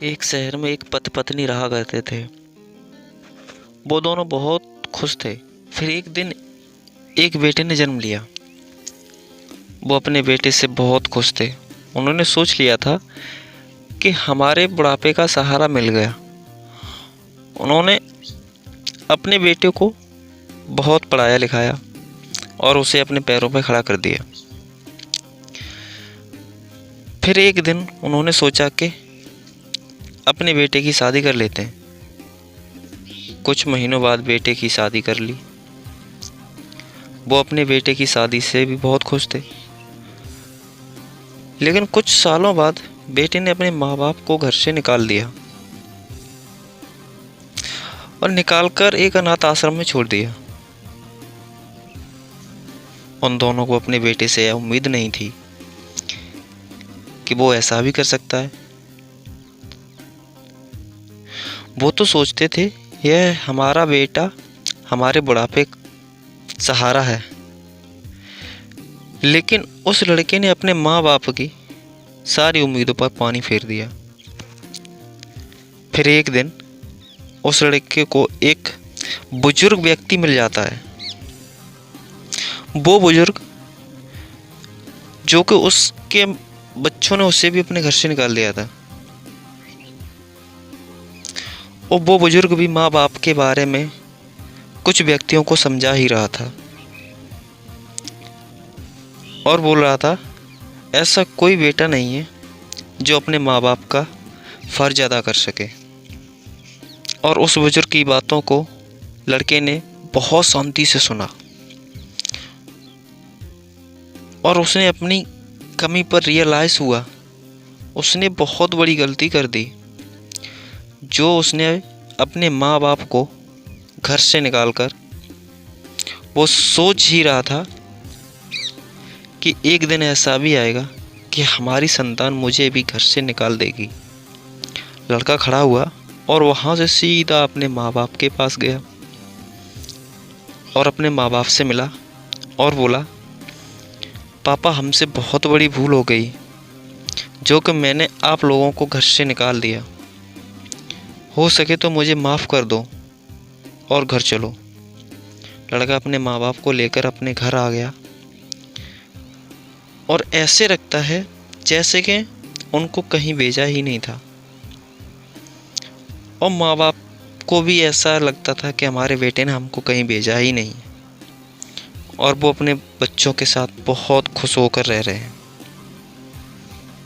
एक शहर में एक पति पत्नी रहा करते थे। वो दोनों बहुत खुश थे। फिर एक दिन एक बेटे ने जन्म लिया। वो अपने बेटे से बहुत खुश थे। उन्होंने सोच लिया था कि हमारे बुढ़ापे का सहारा मिल गया। उन्होंने अपने बेटे को बहुत पढ़ाया लिखाया और उसे अपने पैरों पर खड़ा कर दिया। फिर एक दिन उन्होंने सोचा कि अपने बेटे की शादी कर लेते हैं। कुछ महीनों बाद बेटे की शादी कर ली। वो अपने बेटे की शादी से भी बहुत खुश थे। लेकिन कुछ सालों बाद बेटे ने अपने माँ बाप को घर से निकाल दिया और निकालकर एक अनाथ आश्रम में छोड़ दिया। उन दोनों को अपने बेटे से यह उम्मीद नहीं थी कि वो ऐसा भी कर सकता है। वो तो सोचते थे यह हमारा बेटा हमारे बुढ़ापे सहारा है। लेकिन उस लड़के ने अपने माँ बाप की सारी उम्मीदों पर पानी फेर दिया। फिर एक दिन उस लड़के को एक बुजुर्ग व्यक्ति मिल जाता है। वो बुजुर्ग जो कि उसके बच्चों ने उसे भी अपने घर से निकाल दिया था। और वो बुजुर्ग भी माँ बाप के बारे में कुछ व्यक्तियों को समझा ही रहा था और बोल रहा था ऐसा कोई बेटा नहीं है जो अपने माँ बाप का फर्ज अदा कर सके। और उस बुजुर्ग की बातों को लड़के ने बहुत शांति से सुना और उसने अपनी कमी पर रियलाइज़ हुआ। उसने बहुत बड़ी गलती कर दी जो उसने अपने माँ बाप को घर से निकालकर वो सोच ही रहा था कि एक दिन ऐसा भी आएगा कि हमारी संतान मुझे भी घर से निकाल देगी। लड़का खड़ा हुआ और वहाँ से सीधा अपने माँ बाप के पास गया और अपने माँ बाप से मिला और बोला, पापा हमसे बहुत बड़ी भूल हो गई जो कि मैंने आप लोगों को घर से निकाल दिया। हो सके तो मुझे माफ़ कर दो और घर चलो। लड़का अपने माँ बाप को लेकर अपने घर आ गया और ऐसे रखता है जैसे कि उनको कहीं भेजा ही नहीं था। और माँ बाप को भी ऐसा लगता था कि हमारे बेटे ने हमको कहीं भेजा ही नहीं। और वो अपने बच्चों के साथ बहुत खुश होकर रह रहे हैं।